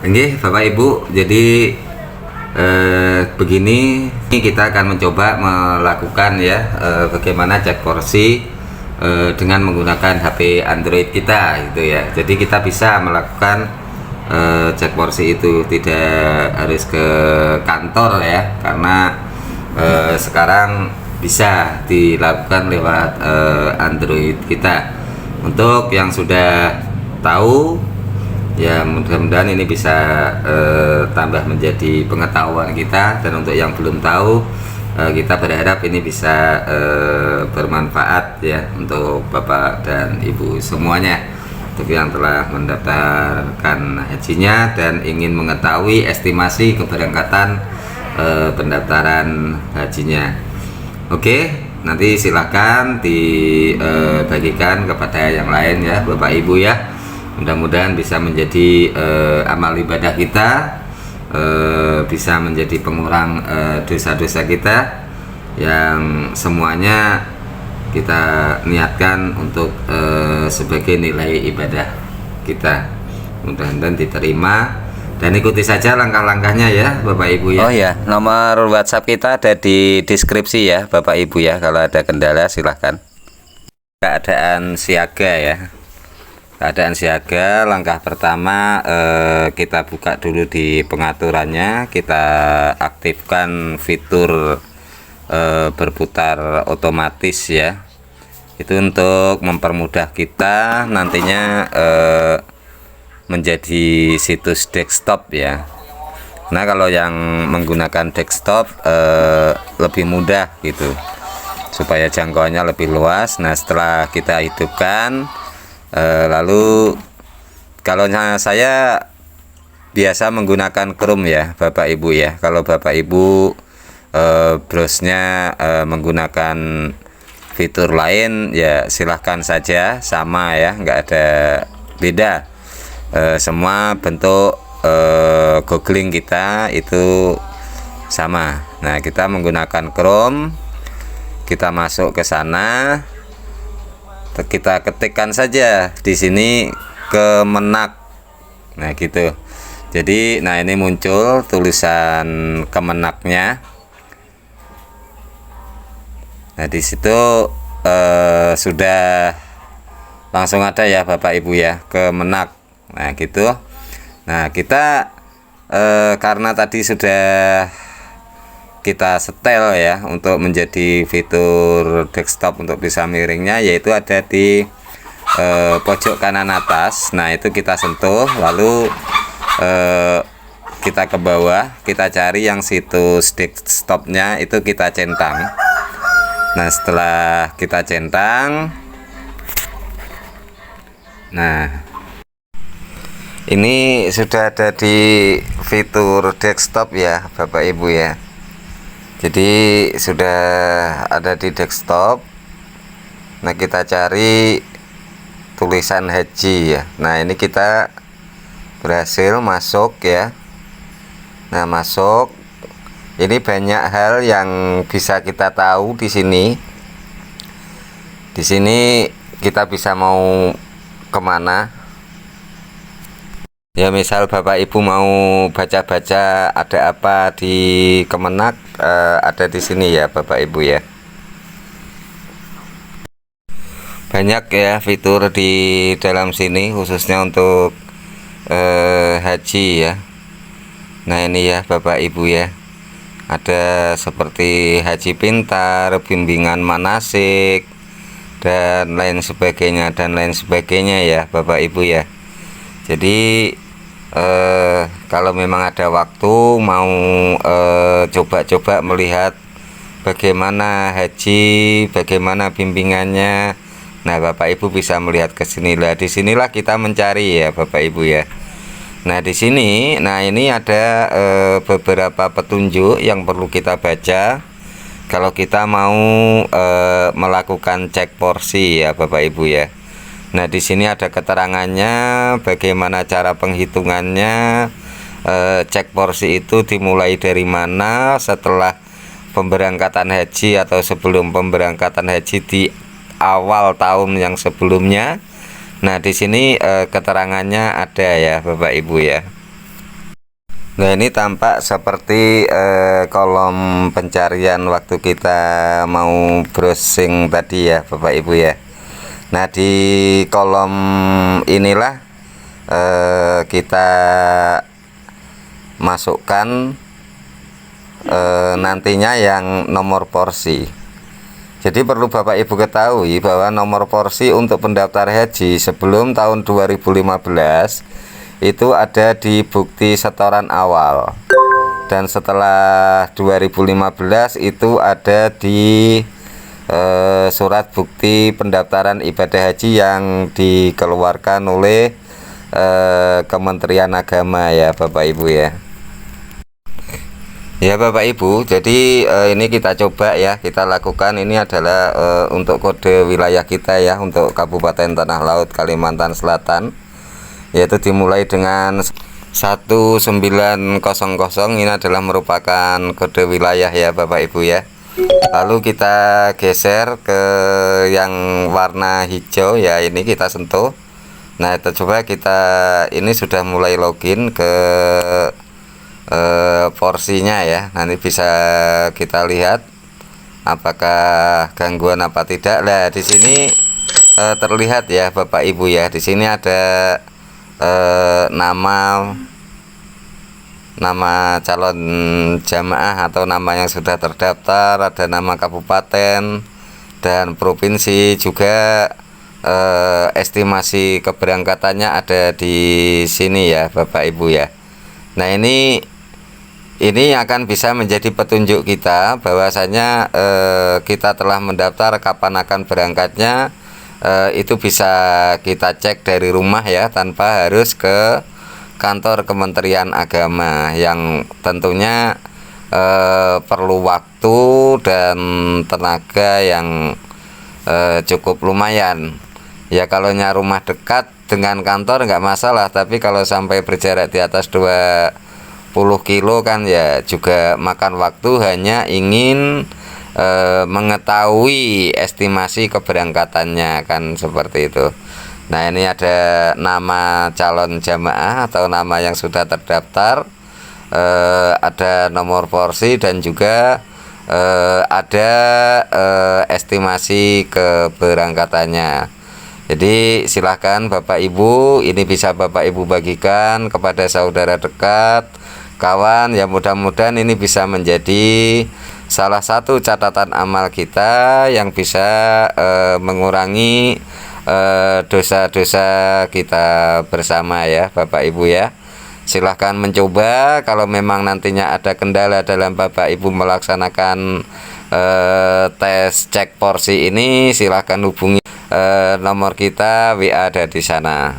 Oke, Bapak Ibu, jadi begini kita akan mencoba melakukan ya bagaimana cek porsi dengan menggunakan HP Android kita gitu ya. Jadi kita bisa melakukan cek porsi itu tidak harus ke kantor ya, karena sekarang bisa dilakukan lewat Android kita. Untuk yang sudah tahu ya, mudah-mudahan ini bisa tambah menjadi pengetahuan kita, dan untuk yang belum tahu kita berharap ini bisa bermanfaat ya untuk Bapak dan Ibu semuanya, untuk yang telah mendaftarkan hajinya dan ingin mengetahui estimasi keberangkatan pendaftaran hajinya. Oke, nanti silahkan dibagikan kepada yang lain ya Bapak Ibu ya. Mudah-mudahan bisa menjadi amal ibadah kita, bisa menjadi pengurang dosa-dosa kita, yang semuanya kita niatkan untuk sebagai nilai ibadah kita. Mudah-mudahan diterima, dan ikuti saja langkah-langkahnya ya Bapak Ibu ya. Oh ya, nomor WhatsApp kita ada di deskripsi ya Bapak Ibu ya. Kalau ada kendala silahkan. Keadaan siaga ya. Keadaan siaga, langkah pertama kita buka dulu di pengaturannya, kita aktifkan fitur berputar otomatis ya. Itu untuk mempermudah kita nantinya menjadi situs desktop ya. Nah, kalau yang menggunakan desktop lebih mudah gitu, supaya jangkauannya lebih luas. Nah, setelah kita hidupkan, lalu kalau saya biasa menggunakan Chrome ya Bapak Ibu ya. Kalau Bapak Ibu browse-nya menggunakan fitur lain ya silahkan saja, sama ya, nggak ada beda. Semua bentuk googling kita itu sama. Nah, kita menggunakan Chrome, kita masuk ke sana, kita ketikkan saja di sini Kemenak. Nah gitu. Jadi nah ini muncul tulisan Kemenaknya. Nah di situ sudah langsung ada ya Bapak Ibu ya, Kemenak. Nah gitu. Nah kita karena tadi sudah kita setel ya untuk menjadi fitur desktop untuk bisa miringnya, yaitu ada di pojok kanan atas. Nah itu kita sentuh, lalu kita ke bawah, kita cari yang situs desktopnya, itu kita centang. Nah setelah kita centang, nah ini sudah ada di fitur desktop ya Bapak Ibu ya. Jadi sudah ada di desktop. Nah kita cari tulisan haji ya. Nah ini kita berhasil masuk ya. Nah masuk, ini banyak hal yang bisa kita tahu di sini. Di sini kita bisa mau kemana ya, misal Bapak Ibu mau baca-baca ada apa di Kemenak, ada di sini ya Bapak Ibu ya. Banyak ya fitur di dalam sini khususnya untuk haji ya. Nah ini ya Bapak Ibu ya, ada seperti haji pintar, bimbingan manasik, dan lain sebagainya ya Bapak Ibu ya. Jadi kalau memang ada waktu mau coba-coba melihat bagaimana haji, bagaimana bimbingannya, nah Bapak Ibu bisa melihat ke sini lah. Disinilah kita mencari ya Bapak Ibu ya. Nah di sini, nah ini ada beberapa petunjuk yang perlu kita baca kalau kita mau melakukan cek porsi ya Bapak Ibu ya. Nah di sini ada keterangannya, bagaimana cara penghitungannya, cek porsi itu dimulai dari mana, setelah pemberangkatan haji atau sebelum pemberangkatan haji di awal tahun yang sebelumnya. Nah di sini keterangannya ada ya Bapak Ibu ya. Nah, ini tampak seperti kolom pencarian waktu kita mau browsing tadi ya Bapak Ibu ya. Nah, di kolom inilah kita masukkan nantinya yang nomor porsi. Jadi perlu Bapak Ibu ketahui bahwa nomor porsi untuk pendaftar haji sebelum tahun 2015 itu ada di bukti setoran awal, dan setelah 2015 itu ada di surat bukti pendaftaran ibadah haji yang dikeluarkan oleh Kementerian Agama ya Bapak Ibu ya. Ya Bapak Ibu, jadi ini kita coba ya, kita lakukan. Ini adalah untuk kode wilayah kita ya, untuk Kabupaten Tanah Laut Kalimantan Selatan, yaitu dimulai dengan 1900. Ini adalah merupakan kode wilayah ya Bapak Ibu ya. Lalu kita geser ke yang warna hijau ya, ini kita sentuh. Nah, kita coba, ini sudah mulai login ke porsinya ya. Nanti bisa kita lihat apakah gangguan apa tidak. Nah, di sini terlihat ya Bapak Ibu ya. Di sini ada nama calon jamaah atau nama yang sudah terdaftar, ada nama kabupaten dan provinsi, juga estimasi keberangkatannya ada di sini ya Bapak Ibu ya. Nah, ini akan bisa menjadi petunjuk kita bahwasanya kita telah mendaftar, kapan akan berangkatnya. Itu bisa kita cek dari rumah ya, tanpa harus ke kantor Kementerian Agama, yang tentunya perlu waktu dan tenaga yang cukup lumayan ya. Kalau rumah dekat dengan kantor nggak masalah, tapi kalau sampai berjarak di atas 20 kilo kan ya juga makan waktu, hanya ingin mengetahui estimasi keberangkatannya kan, seperti itu. Nah, ini ada nama calon jamaah atau nama yang sudah terdaftar, ada nomor porsi, dan juga ada estimasi keberangkatannya. Jadi silahkan Bapak Ibu, ini bisa Bapak Ibu bagikan kepada saudara dekat, kawan ya. Mudah-mudahan ini bisa menjadi salah satu catatan amal kita yang bisa mengurangi dosa-dosa kita bersama ya Bapak Ibu ya. Silahkan mencoba. Kalau memang nantinya ada kendala dalam Bapak Ibu melaksanakan tes cek porsi ini, silahkan hubungi nomor kita, WA ada di sana.